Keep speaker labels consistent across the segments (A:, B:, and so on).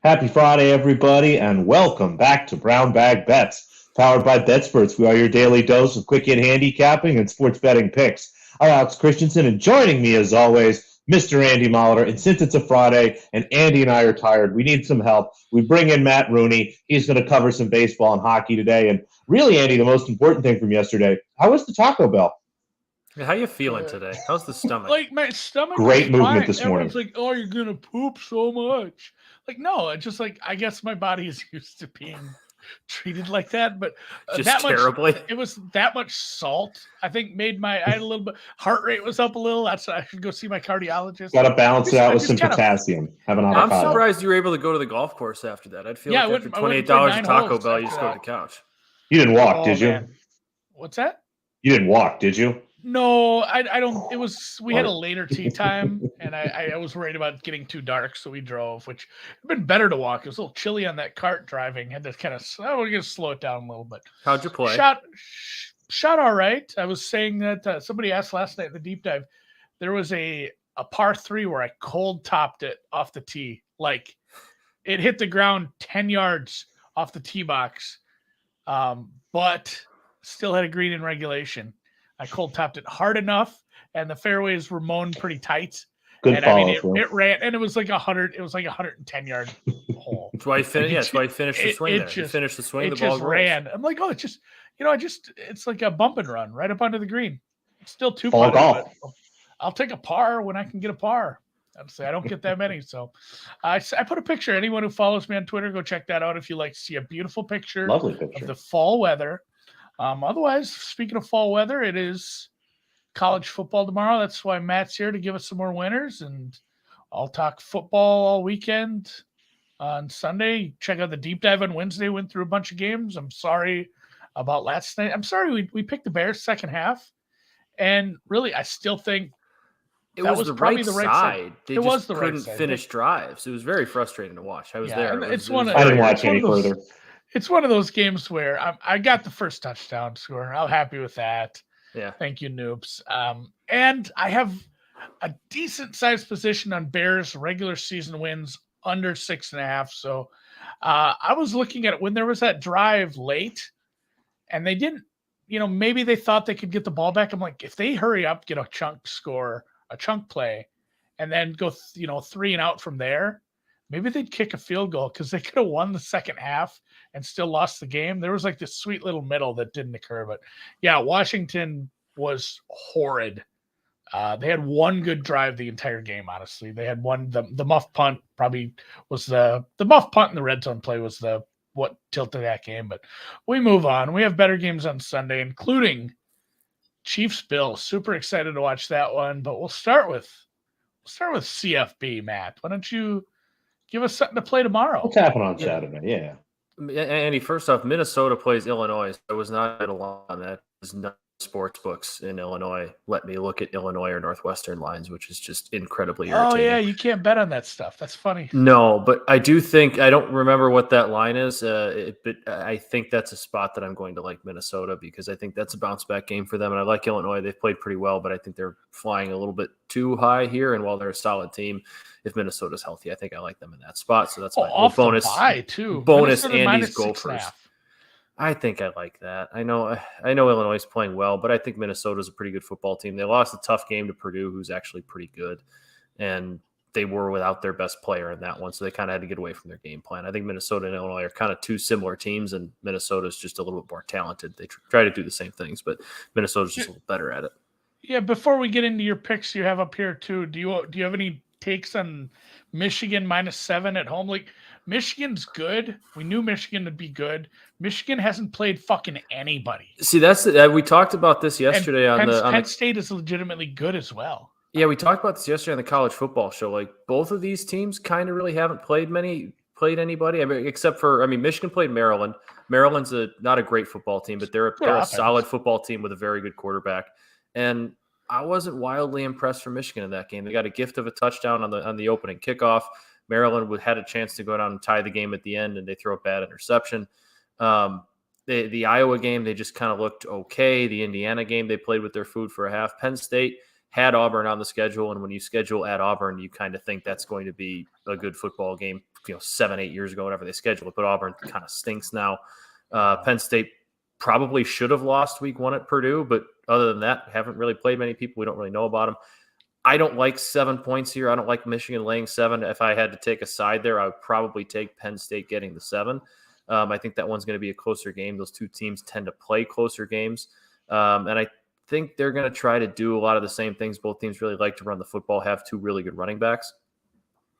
A: Happy Friday, everybody, and welcome back to Brown Bag Bets, powered by BetSperts. We are your daily dose of quick hit handicapping and sports betting picks. I'm Alex Christensen, and joining me, as always, Mr. Andy Molitor. And since it's a Friday and Andy and I are tired, we need some help. We bring in Matt Rooney. He's going to cover some baseball and hockey today. And really, Andy, the most important thing from yesterday, how was the Taco Bell?
B: How you feeling today? How's the stomach?
C: Like, my stomach
A: Great
C: was
A: movement
C: fine.
A: this morning.
C: Everyone's like, "Oh, you're gonna poop so much." Like, no, it's just like I guess my body is used to being treated like that. But
B: Just
C: that
B: terribly.
C: it was that much salt. I think made I had a little bit heart rate was up a little. That's I should go see my cardiologist.
A: Got to balance it out with
C: I
A: some
C: just kinda-
A: potassium. Have an
B: I'm
A: avocado.
B: surprised you were able to go to the golf course after that. I'd feel
C: Yeah,
B: like
C: I
B: after
C: went and
B: $28
C: played
B: at
C: 9
B: Taco
C: holes
B: Bell, you just
C: after
B: go to the couch.
A: You didn't walk,
C: Oh,
A: did you?
C: man. What's that?
A: You didn't walk, did you?
C: No, I don't. It was we had a later tea time, and I was worried about getting too dark, so we drove. Which it'd been better to walk. It was a little chilly on that cart driving. Had to kind of we're gonna slow it down a little bit.
B: How'd you play?
C: Shot all right. I was saying that somebody asked last night in the deep dive. There was a par 3 where I cold topped it off the tee, like it hit the ground 10 yards off the tee box, but still had a green in regulation. I cold topped it hard enough, and the fairways were mown pretty tight.
A: Good
C: And
A: follow
C: I mean,
A: through.
C: it ran, and it was like 100. It was like 110-yard hole.
B: That's why you finished. Yeah, that's why you finished the swing there. You finished the swing.
C: It
B: The ball
C: just
B: rolls.
C: ran. I'm like, oh, it's just, it's like a bump and run right up onto the green. It's still two
A: Fall
C: putted,
A: golf.
C: but I'll take a par when I can get a par. Honestly, I don't get that many. So I put a picture. Anyone who follows me on Twitter, go check that out if you like to see a beautiful picture
A: Lovely
C: of
A: picture.
C: the fall weather. Otherwise, speaking of fall weather, it is college football tomorrow. That's why Matt's here to give us some more winners, and I'll talk football all weekend. On Sunday, check out the deep dive on Wednesday. Went through a bunch of games. I'm sorry about last night. I'm sorry we picked the Bears second half, and really, I still think
B: It
C: that
B: was
C: was
B: the
C: probably
B: right
C: the right
B: side. They
C: It
B: just
C: was the right
B: couldn't
C: side.
B: finish drives. It was very frustrating to watch. I was
C: Yeah,
B: there.
C: and
B: It was-
C: it's
B: it
C: one
B: was
C: of-
A: I
B: very
A: didn't watch
C: it's one
A: any
C: of those-
A: further.
C: It's one of those games where I got the first touchdown score. I'm happy with that.
B: Yeah.
C: Thank you, Noops. And I have a decent sized position on Bears regular season wins under 6.5. So I was looking at it when there was that drive late and they didn't, maybe they thought they could get the ball back. I'm like, if they hurry up, get a chunk score, a chunk play, and then go, 3 and out from there, maybe they'd kick a field goal because they could have won the second half and still lost the game. There was like this sweet little middle that didn't occur. But yeah, Washington was horrid. They had one good drive the entire game, honestly. They had one, the muff punt probably was the muff punt and the red zone play was what tilted that game. But we move on. We have better games on Sunday, including Chiefs Bills. Super excited to watch that one. But we'll start with CFB, Matt. Why don't you give us something to play tomorrow?
A: What's happening on Saturday? Yeah.
B: Andy, first off, Minnesota plays Illinois. So I was not at a lot on that. There's no sports books in Illinois let me look at Illinois or Northwestern lines, which is just incredibly irritating.
C: Oh, yeah, you can't bet on that stuff. That's funny.
B: No, but I do think – I don't remember what that line is, but I think that's a spot that I'm going to like Minnesota because I think that's a bounce-back game for them. And I like Illinois. They've played pretty well, but I think they're flying a little bit too high here. And while they're a solid team, if Minnesota's healthy, I think I like them in that spot. So that's my bonus.
C: Bye too.
B: Bonus
C: Minnesota
B: Andy's
C: -6.5.
B: Gophers. I think I like that. I know Illinois is playing well, but I think Minnesota's a pretty good football team. They lost a tough game to Purdue, who's actually pretty good, and they were without their best player in that one, so they kind of had to get away from their game plan. I think Minnesota and Illinois are kind of two similar teams, and Minnesota's just a little bit more talented. They try to do the same things, but Minnesota's just a little better at it.
C: Yeah, before we get into your picks you have up here too, do you have any takes on Michigan -7 at home? Like, Michigan's good. We knew Michigan would be good. Michigan hasn't played fucking anybody.
B: See, we talked about this yesterday
C: and
B: on
C: Penn State is legitimately good as well.
B: Yeah, we talked about this yesterday on the college football show. Like, both of these teams kind of really haven't played anybody. I mean, except for Michigan played Maryland. Maryland's not a great football team, but they're a solid football team with a very good quarterback. And I wasn't wildly impressed from Michigan in that game. They got a gift of a touchdown on the opening kickoff. Maryland had a chance to go down and tie the game at the end, and they throw a bad interception. The Iowa game, they just kind of looked okay. The Indiana game, they played with their food for a half. Penn State had Auburn on the schedule, and when you schedule at Auburn, you kind of think that's going to be a good football game. 7-8 years ago, whatever they scheduled it. But Auburn kind of stinks now. Penn State probably should have lost week 1 at Purdue, but other than that, haven't really played many people. We don't really know about them. I don't like 7 points here. I don't like Michigan laying 7. If I had to take a side there, I would probably take Penn State getting the 7. I think that one's going to be a closer game. Those two teams tend to play closer games. And I think they're going to try to do a lot of the same things. Both teams really like to run the football, have 2 really good running backs.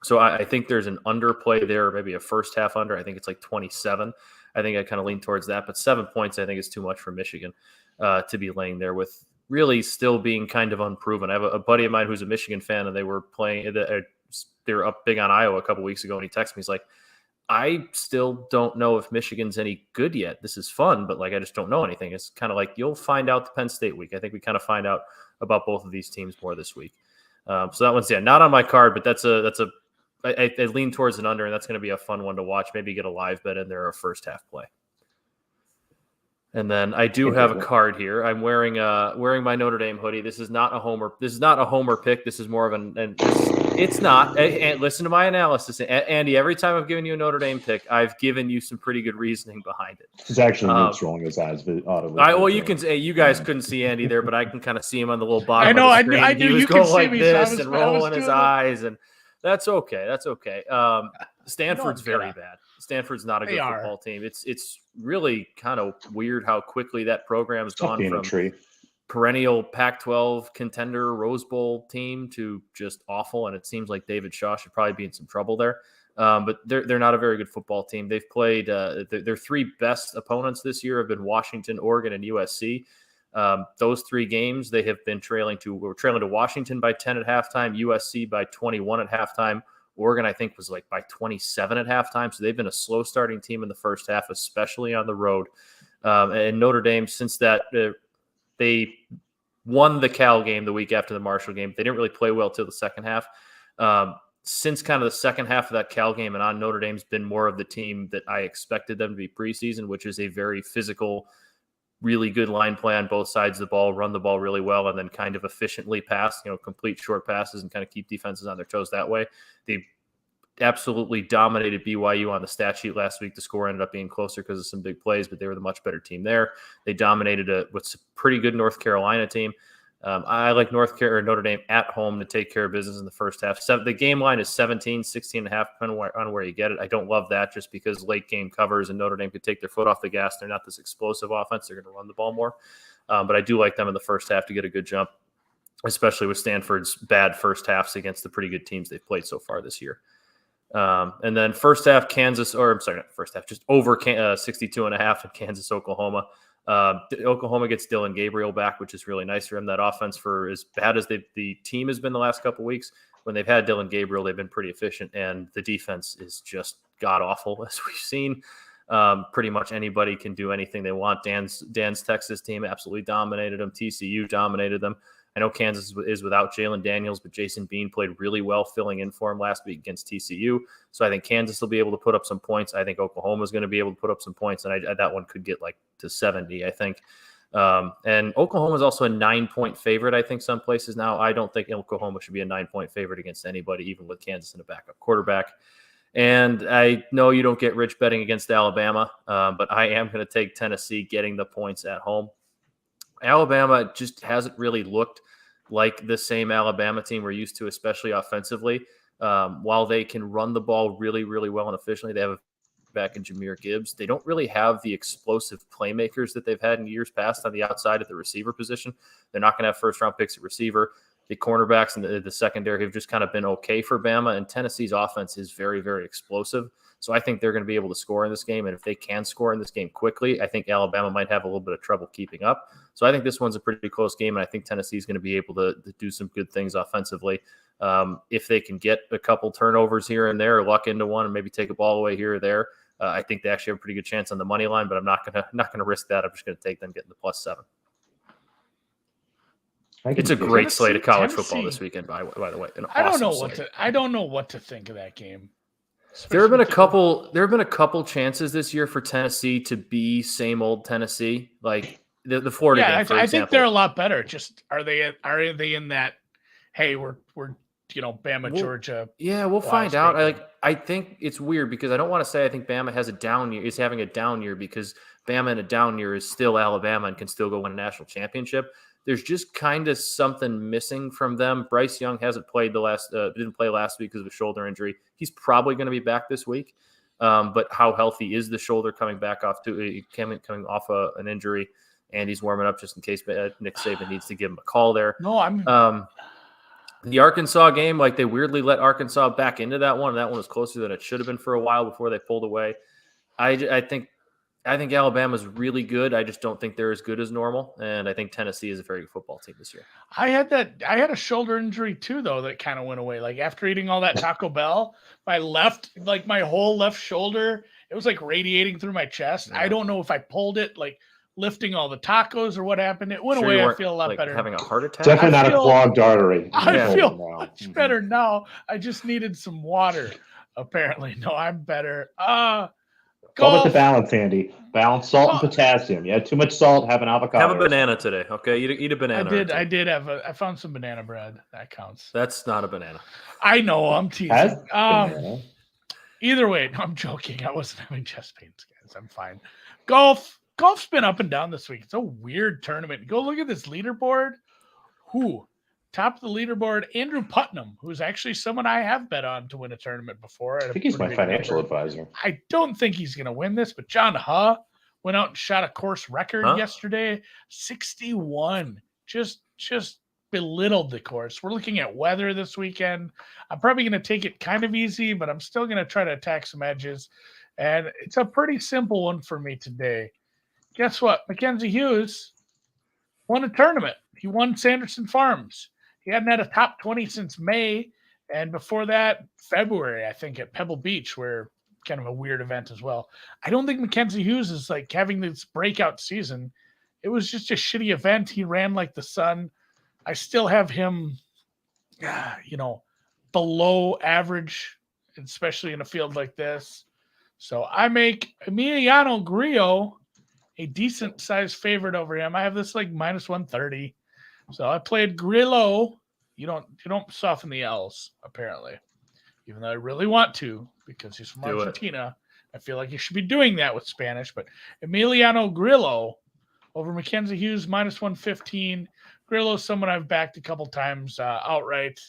B: So I think there's an underplay there, maybe a first half under. I think it's like 27. I think I kind of lean towards that. But 7 points, I think, is too much for Michigan to be laying there with really still being kind of unproven. I have a buddy of mine who's a Michigan fan, and they were up big on Iowa a couple weeks ago, and he texted me. He's like, I still don't know if Michigan's any good yet. This is fun, but I just don't know anything. It's kind of like you'll find out the Penn State week. I think we kind of find out about both of these teams more this week. So that one's not on my card, but I lean towards an under, and that's going to be a fun one to watch. Maybe get a live bet in there or a first half play. And then I do have a card here. I'm wearing my Notre Dame hoodie. This is not a homer. This is not a homer pick. This is more of it's not. And listen to my analysis, Andy. Every time I've given you a Notre Dame pick, I've given you some pretty good reasoning behind it.
A: It's actually Noops rolling his eyes.
B: You can say you guys couldn't see Andy there, but I can kind of see him on the little bottom.
C: I know.
B: Of the screen.
C: I knew
B: he was
C: you
B: going
C: could
B: like
C: see me,
B: this
C: so
B: and rolling his eyes, and that's okay. That's okay. Stanford's very bad. Stanford's not a good football team. It's really kind of weird how quickly that program's gone from perennial Pac-12 contender Rose Bowl team to just awful. And it seems like David Shaw should probably be in some trouble there. But they're not a very good football team. They've played their 3 best opponents this year have been Washington, Oregon, and USC. Those 3 games they have been trailing to Washington by 10 at halftime, USC by 21 at halftime. Oregon, I think, was by 27 at halftime. So they've been a slow starting team in the first half, especially on the road. And Notre Dame, since that they won the Cal game the week after the Marshall game, they didn't really play well till the second half. Since kind of the second half of that Cal game and on, Notre Dame's been more of the team that I expected them to be preseason, which is a very physical, really good line play on both sides of the ball, run the ball really well, and then kind of efficiently pass, complete short passes and kind of keep defenses on their toes that way. They absolutely dominated BYU on the stat sheet last week. The score ended up being closer because of some big plays, but they were the much better team there. They dominated what's a pretty good North Carolina team. I like Notre Dame at home to take care of business in the first half. The game line is 17, 16.5, depending on where you get it. I don't love that just because late game covers and Notre Dame could take their foot off the gas. They're not this explosive offense. They're going to run the ball more. But I do like them in the first half to get a good jump, especially with Stanford's bad first halves against the pretty good teams they've played so far this year. And then first half, just over 62.5 in Kansas, Oklahoma. Oklahoma gets Dylan Gabriel back, which is really nice for him. That offense, for as bad as the team has been the last couple of weeks, when they've had Dylan Gabriel, they've been pretty efficient, and the defense is just god awful, as we've seen. Pretty much anybody can do anything they want. Dan's Texas team absolutely dominated them. TCU dominated them. I know Kansas is without Jalen Daniels, but Jason Bean played really well filling in for him last week against TCU. So I think Kansas will be able to put up some points. I think Oklahoma is going to be able to put up some points, and that one could get to 70, I think. And Oklahoma is also a 9-point favorite, I think, some places now. I don't think Oklahoma should be a 9-point favorite against anybody, even with Kansas in a backup quarterback. And I know you don't get rich betting against Alabama, but I am going to take Tennessee getting the points at home. Alabama just hasn't really looked like the same Alabama team we're used to, especially offensively. While they can run the ball really, really well and efficiently, they have a back in Jahmyr Gibbs. They don't really have the explosive playmakers that they've had in years past on the outside of the receiver position. They're not going to have first-round picks at receiver. The cornerbacks and the secondary have just kind of been okay for Bama, and Tennessee's offense is very, very explosive. So I think they're going to be able to score in this game, and if they can score in this game quickly, I think Alabama might have a little bit of trouble keeping up. So I think this one's a pretty close game, and I think Tennessee's going to be able to do some good things offensively. If they can get a couple turnovers here and there, or luck into one, and maybe take a ball away here or there, I think they actually have a pretty good chance on the money line. But I'm not gonna risk that. I'm just going to take them getting the +7. It's a great slate of college football this weekend. By the way,
C: I don't know what to think of that game.
B: There have been a couple chances this year for Tennessee to be same old Tennessee, like the Florida game. For example.
C: I think they're a lot better. Just are they in that? Hey, we're Bama, Georgia.
B: Yeah, we'll find out. I think it's weird because I don't want to say I think Bama has a down year, is having a down year, because Bama in a down year is still Alabama and can still go win a national championship. There's just kind of something missing from them. Bryce Young hasn't played didn't play last week because of a shoulder injury. He's probably going to be back this week. But how healthy is the shoulder coming back off coming off an injury? And he's warming up just in case Nick Saban needs to give him a call there.
C: No,
B: The Arkansas game, like they weirdly let Arkansas back into that one. That one was closer than it should have been for a while before they pulled away. I think Alabama's really good. I just don't think they're as good as normal. And I think Tennessee is a very good football team this year.
C: I had a shoulder injury too, though, that kind of went away. Like after eating all that Taco Bell, my whole left shoulder, it was like radiating through my chest. Yeah. I don't know if I pulled it, like lifting all the tacos or what happened. It went away. I feel a lot better.
B: Having a heart attack?
A: Definitely not a clogged artery.
C: I feel much better now. I just needed some water, apparently. No, I'm better.
A: Go with the balance, Andy. Balance salt and potassium. You had too much salt, have an avocado.
B: Have a banana today, okay? Eat a banana.
C: I found some banana bread. That counts.
B: That's not a banana.
C: I know, I'm teasing. Either way, no, I'm joking. I wasn't having chest pains, guys. I'm fine. Golf's been up and down this week. It's a weird tournament. Go look at this leaderboard. Top of the leaderboard, Andrew Putnam, who's actually someone I have bet on to win a tournament before.
A: I think he's my financial advisor.
C: I don't think he's going to win this, but John Huh went out and shot a course record yesterday, 61. Just belittled the course. We're looking at weather this weekend. I'm probably going to take it kind of easy, but I'm still going to try to attack some edges. And it's a pretty simple one for me today. Guess what? Mackenzie Hughes won a tournament. He won Sanderson Farms. He hadn't had a top 20 since May, and before that, February, I think, at Pebble Beach, where kind of a weird event as well. I don't think Mackenzie Hughes is like having this breakout season. It was just a shitty event. He ran like the sun. I still have him, below average, especially in a field like this. So I make Emiliano Grillo a decent sized favorite over him. I have this like minus 130. So I played Grillo. You don't soften the L's, apparently. Even though I really want to, because he's from Argentina. I feel like you should be doing that with Spanish. But Emiliano Grillo over Mackenzie Hughes, minus 115. Grillo's someone I've backed a couple times outright.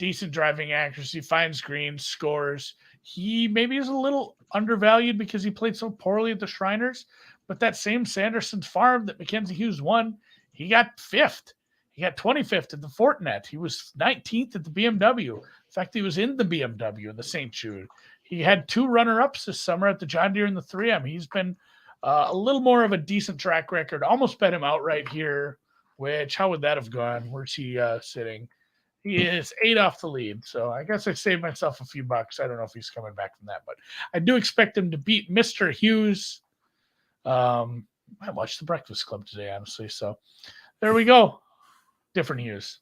C: Decent driving accuracy, finds greens, scores. He maybe is a little undervalued because he played so poorly at the Shriners. But that same Sanderson Farm that Mackenzie Hughes won, he got 5th. He got 25th at the Fortinet. He was 19th at the BMW. In fact, he was in the BMW in the St. Jude. He had 2 runner-ups this summer at the John Deere and the 3M. He's been a little more of a decent track record. Almost bet him outright here, which, how would that have gone? Where's he sitting? He is 8 off the lead. So I guess I saved myself a few bucks. I don't know if he's coming back from that, but I do expect him to beat Mr. Hughes. I watched The Breakfast Club today, honestly. So there we go. Different Hughes.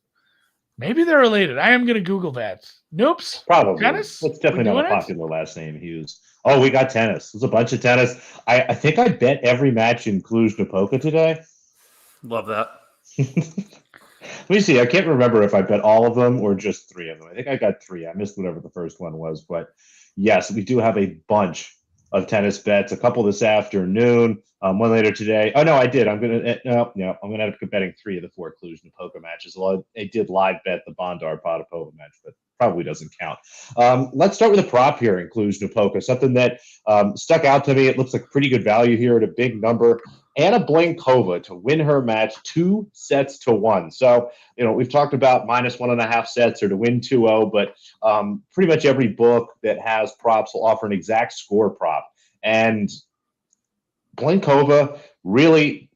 C: Maybe they're related. I am going to Google that. Noops?
A: Probably.
C: Tennis?
A: It's definitely not a popular last name, Hughes. Oh, we got tennis. There's a bunch of tennis. I think I bet every match in Cluj-Napoca today.
B: Love that.
A: Let me see. I can't remember if I bet all of them or just 3 of them. I think I got 3. I missed whatever the first one was. But, yes, we do have a bunch of tennis bets. A couple this afternoon. One later today. Oh, no, I did. I'm going to I'm going to end up betting 3 of the 4 Cluj-Napoca matches. Although I did live bet the Bondar-Potapova match, but probably doesn't count. Let's start with a prop here in Cluj-Napoca, something that stuck out to me. It looks like pretty good value here at a big number. Anna Blinkova to win her match 2-1. So, we've talked about minus 1.5 sets or to win 2-0, but pretty much every book that has props will offer an exact score prop. And Blinkova really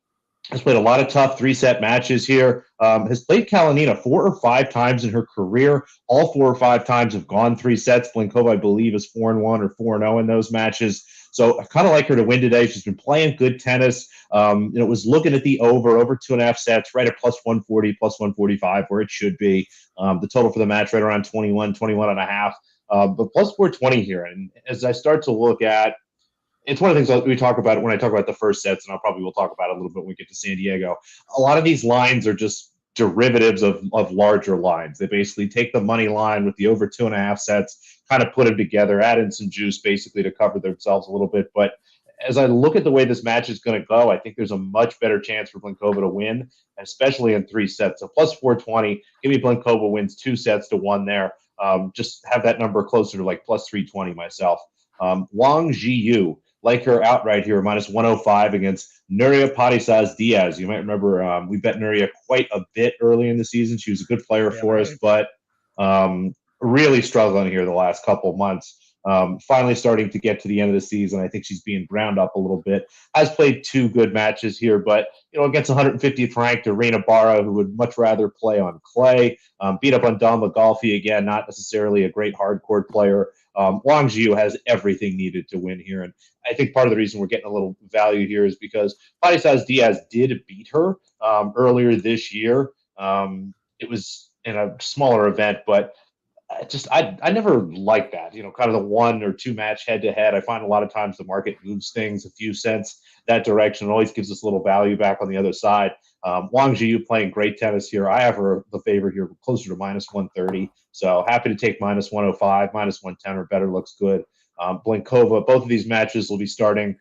A: has played a lot of tough 3-set matches here. Has played Kalinina 4 or 5 times in her career. All 4 or 5 times have gone 3 sets. Blinkova, I believe, is 4-1 or 4-0 in those matches. So I kind of like her to win today. She's been playing good tennis. Was looking at the over 2.5 sets, right at plus 140, plus 145, where it should be. The total for the match right around 21.5. But plus 420 here. And as I start to look at, it's one of the things we talk about when I talk about the first sets, and will talk about it a little bit when we get to San Diego. A lot of these lines are just derivatives of larger lines. They basically take the money line with the over 2.5 sets, kind of put them together, add in some juice basically to cover themselves a little bit. But as I look at the way this match is going to go, I think there's a much better chance for Blinkova to win, especially in 3 sets. So plus 420, give me Blinkova wins 2 sets to 1 there. Just have that number closer to like plus 320 myself. Wang Jiyu, like her outright here, minus 105 against Nuria Parisas Diaz. You might remember we bet Nuria quite a bit early in the season. She was a good player for us, but really struggling here the last couple of months. Finally starting to get to the end of the season. I think she's being ground up a little bit. Has played 2 good matches here, but against 150th ranked Irina Barra, who would much rather play on clay. Beat up on Dama Golfi again, not necessarily a great hard court player. Wang Jiu has everything needed to win here, and I think part of the reason we're getting a little value here is because Parisas Diaz did beat her earlier this year. It was in a smaller event, but I never like that, kind of the 1 or 2 match head to head. I find a lot of times the market moves things a few cents that direction. It always gives us a little value back on the other side. Wang Jiu playing great tennis here. I have her the favorite here, closer to minus 130. So happy to take minus 105, minus 110 or better. Looks good. Blinkova, both of these matches will be starting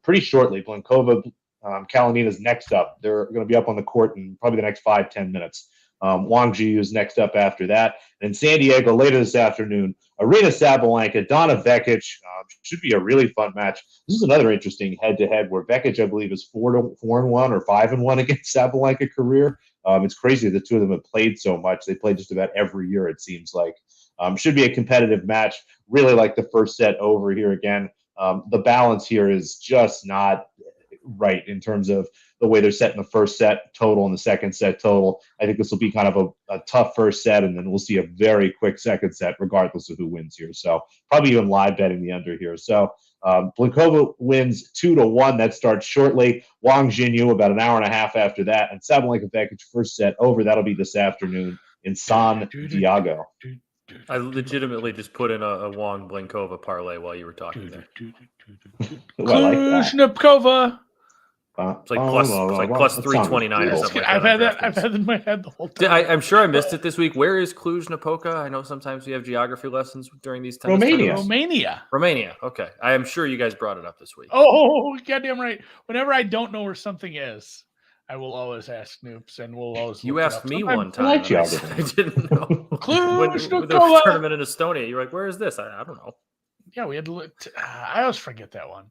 A: pretty shortly. Blinkova, Kalinina's next up. They're going to be up on the court in probably the next 5-10 minutes. Wang Jiu is next up after that. And in San Diego later this afternoon, Arena Sabalenka, Donna Vekic. Should be a really fun match. This is another interesting head-to-head where Vekic, I believe, is 4-1 or 5-1 against Sabalenka career. It's crazy the 2 of them have played so much. They play just about every year, it seems like. Should be a competitive match. Really like the first set over here again. The balance here is just not right in terms of the way they're setting the first set total and the second set total. I think this will be kind of a tough first set, and then we'll see a very quick second set regardless of who wins here. So probably even live betting the under here. So Blinkova wins 2-1. That starts shortly. Wang Jinyu about an hour and a half after that. And Sabalenka Vekic first set over. That'll be this afternoon in San Diego.
B: I legitimately just put in a Wang Blinkova parlay while you were talking there.
C: Kluzhnipkova.
B: It's like plus 329 or something.
C: I've had that in my head the whole time.
B: I'm sure I missed it this week. Where is Cluj-Napoca? I know sometimes we have geography lessons during these times. Romania. Okay. I am sure you guys brought it up this week.
C: Oh, goddamn right. Whenever I don't know where something is, I will always ask Noops, and we'll always.
B: You asked me one time. I didn't know. When there was a tournament in Estonia, you're like, "Where is this?" I don't know.
C: Yeah, we had to look. I always forget that one.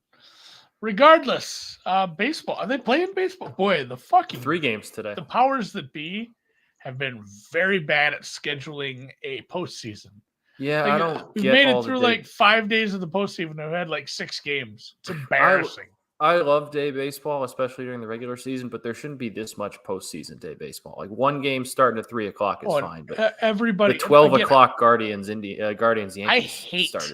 C: Regardless, baseball. Are they playing baseball? Boy, the fucking
B: 3 games today.
C: The powers that be have been very bad at scheduling a postseason.
B: Yeah, I don't.
C: We made it through like 5 days of the postseason. We've had like 6 games. It's embarrassing.
B: I love day baseball, especially during the regular season, but there shouldn't be this much postseason day baseball. Like 1 game starting at 3:00 is fine, but
C: everybody
B: the 12:00 Guardians Yankees start.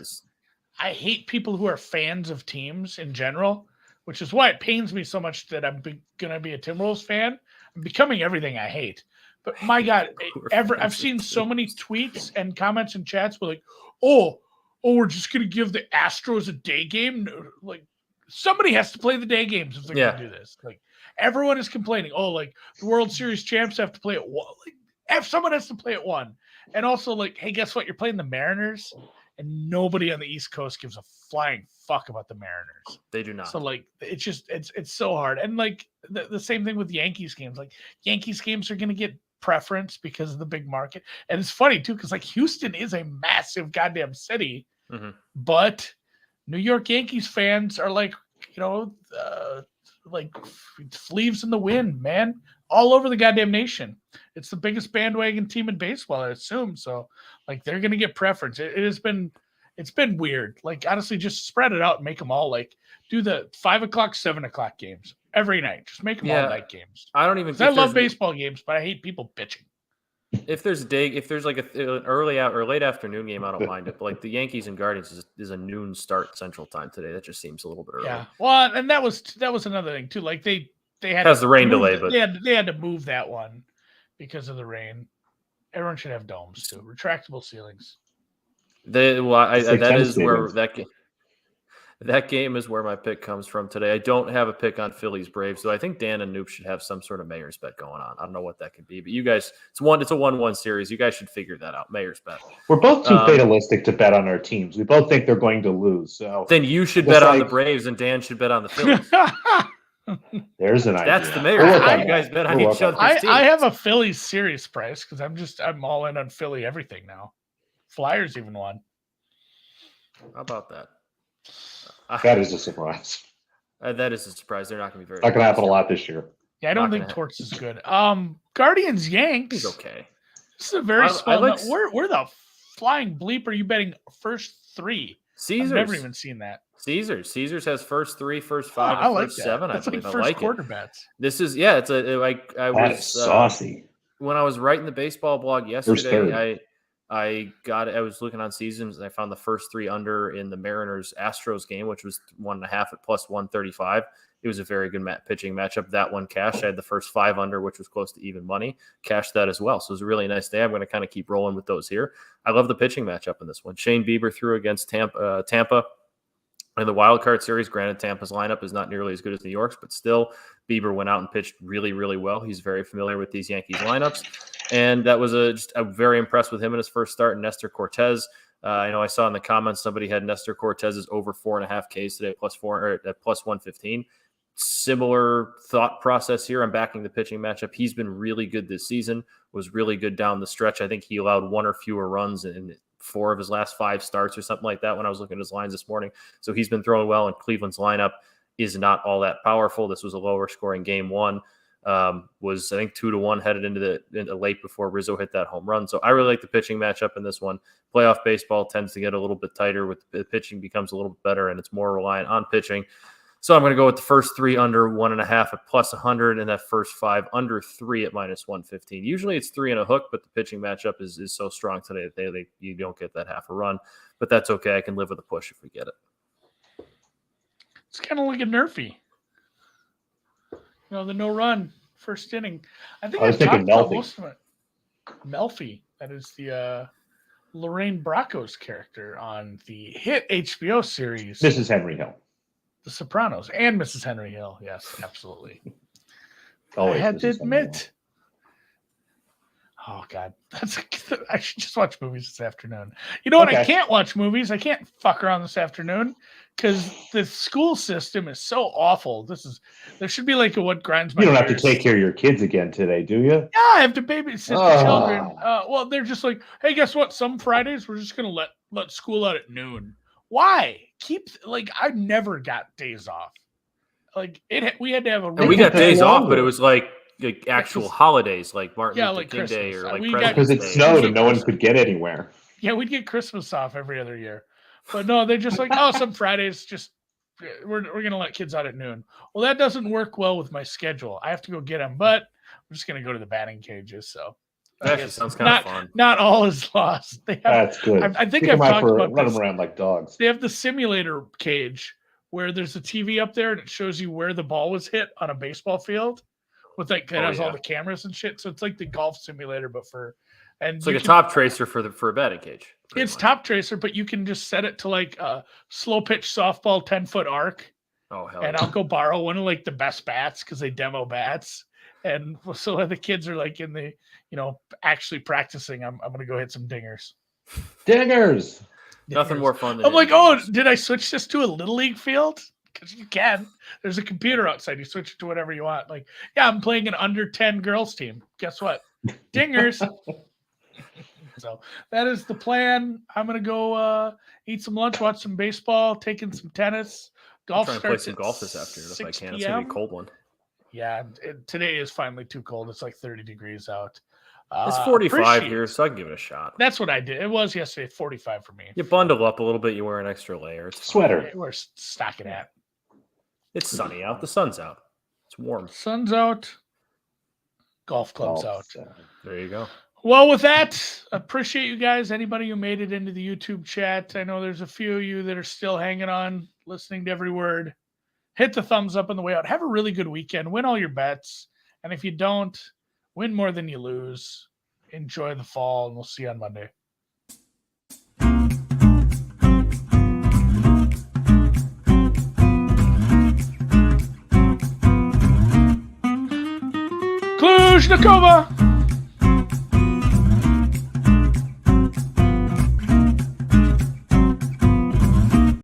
C: I hate people who are fans of teams in general, which is why it pains me so much that I'm going to be a Timberwolves fan. I'm becoming everything I hate. But my God, I've seen so many tweets and comments and chats where like, oh, we're just going to give the Astros a day game. Like, somebody has to play the day games if they're going to do this. Like, everyone is complaining. Oh, like the World Series champs have to play at 1. Like, someone has to play at 1. And also, like, hey, guess what? You're playing the Mariners. And nobody on the East Coast gives a flying fuck about the Mariners.
B: They do not.
C: So like, it's so hard. And like the same thing with Yankees games. Like Yankees games are going to get preference because of the big market. And it's funny too, because like Houston is a massive goddamn city, but New York Yankees fans are like, like leaves in the wind, man, all over the goddamn nation. It's the biggest bandwagon team in baseball, I assume. So, like, they're going to get preference. It's been weird. Like, honestly, just spread it out and make them all like do the 5:00, 7:00 games every night. Just make them all night games.
B: I don't even.
C: I love baseball games, but I hate people bitching.
B: If there's like an early out or late afternoon game, I don't mind it. But like the Yankees and Guardians is a noon start Central Time today. That just seems a little bit early.
C: Yeah. Well, and that was another thing too. Like they had
B: the rain delay, but
C: they had to move that one because of the rain. Everyone should have domes too, retractable ceilings.
B: That is where That game is where my pick comes from today. I don't have a pick on Phillies Braves, so I think Dan and Noops should have some sort of mayor's bet going on. I don't know what that could be, but you guys, it's a 1-1 series. You guys should figure that out. Mayor's bet.
A: We're both too fatalistic to bet on our teams. We both think they're going to lose. So
B: then you should bet on the Braves, and Dan should bet on the Phillies.
A: There's an idea.
B: That's the mayor's bet. You guys bet on each other.
C: I have a Phillies series price because I'm all in on Philly everything now. Flyers even won.
B: How about that?
A: That is a surprise.
B: That is a surprise. They're not going to be very.
A: Not going to happen a lot this year.
C: Yeah, I don't think Torts is good. Guardians Yanks.
B: He's okay.
C: This is a very small. Where the flying bleep are you betting first 3?
B: Caesars.
C: I've never even seen that.
B: Caesars has first 3, first 5,
C: I like
B: first 7.
C: That's
B: I believe.
C: like
B: I
C: first
B: like
C: quarter
B: it.
C: bets.
B: This is it's a like I
A: that
B: was
A: is saucy.
B: When I was writing the baseball blog yesterday. I was looking on seasons and I found the first 3 under in the Mariners Astros game, which was 1.5 at plus 135. It was a very good pitching matchup. That one cashed. I had the first 5 under, which was close to even money. Cashed that as well. So it was a really nice day. I'm going to kind of keep rolling with those here. I love the pitching matchup in this one. Shane Bieber threw against Tampa in the wild card series. Granted, Tampa's lineup is not nearly as good as New York's, but still, Bieber went out and pitched really, really well. He's very familiar with these Yankees lineups. And that was just very impressed with him in his first start. And Nestor Cortez, I saw in the comments somebody had Nestor Cortez's over 4.5 Ks today, +4 or at plus 115. Similar thought process here. I'm backing the pitching matchup. He's been really good this season. Was really good down the stretch. I think he allowed 1 or fewer runs in 4 of his last 5 starts or something like that when I was looking at his lines this morning. So he's been throwing well, and Cleveland's lineup is not all that powerful. This was a lower scoring game 1. Was I think 2-1 headed into late before Rizzo hit that home run. So I really like the pitching matchup in this one. Playoff baseball tends to get a little bit tighter with the pitching becomes a little bit better and it's more reliant on pitching. So I'm going to go with the first 3 under 1.5 at plus 100 and that first 5 under 3 at minus 115. Usually it's 3 and a hook, but the pitching matchup is so strong today that you don't get that half a run, but that's okay. I can live with a push if we get it.
C: It's kind of like a Nerfy. The no run first inning. I was thinking Melfi. Melfi. That is the Lorraine Bracco's character on the hit HBO series.
A: Mrs. Henry Hill.
C: The Sopranos and Mrs. Henry Hill. Yes, absolutely. I had to admit. Oh, God. I should just watch movies this afternoon. You know what? Okay. I can't watch movies. I can't fuck around this afternoon because the school system is so awful. There should be like a what grinds my
A: gears. You don't
C: have
A: to take care of your kids again today, do you?
C: Yeah, I have to babysit the children. Well, they're just like, hey, guess what? Some Fridays we're just going to let school out at noon. Why? I never got days off. We had to have
B: and we got days off, but it was like actual holidays like Martin Luther King
C: Christmas.
B: Day or like
A: because it snowed and no one could get anywhere.
C: Yeah, we'd get Christmas off every other year. But no, they're just like, some Fridays we're going to let kids out at noon. Well, that doesn't work well with my schedule. I have to go get them, but I'm just going to go to the batting cages. So
B: that sounds kind of fun.
C: Not all is lost.
A: That's good.
C: I think I've talked about
A: run them around like dogs.
C: They have the simulator cage where there's a TV up there and it shows you where the ball was hit on a baseball field. With it has all the cameras and shit, so it's like the golf simulator, but
B: it's like a top tracer for a batting cage.
C: It's much. Top tracer, but you can just set it to like a slow pitch softball 10-foot arc.
B: Oh hell!
C: And I'll go borrow one of like the best bats because they demo bats, and so the kids are like in the actually practicing. I'm gonna go hit some dingers.
A: Dingers.
B: Nothing more fun than
C: I'm like, dingers. Did I switch this to a little league field? Because you can. There's a computer outside. You switch it to whatever you want. Like, yeah, I'm playing an under 10 girls team. Guess what? Dingers. So that is the plan. I'm going to go eat some lunch, watch some baseball, take in some tennis. Golf starts
B: play some golf this afternoon if I can. It's going to be a cold one.
C: Yeah, today is finally too cold. It's like 30 degrees out.
B: It's 45 here, so I can give it a shot.
C: That's what I did. It was yesterday, 45 for me.
B: You bundle up a little bit. You wear an extra layer. It's
A: sweater.
C: We're stocking at.
B: It's sunny out. The sun's out. It's warm.
C: Sun's out. Golf club's out.
B: There you go.
C: Well, with that, appreciate you guys. Anybody who made it into the YouTube chat. I know there's a few of you that are still hanging on, listening to every word. Hit the thumbs up on the way out. Have a really good weekend. Win all your bets. And if you don't, win more than you lose. Enjoy the fall, and we'll see you on Monday. Nakoma.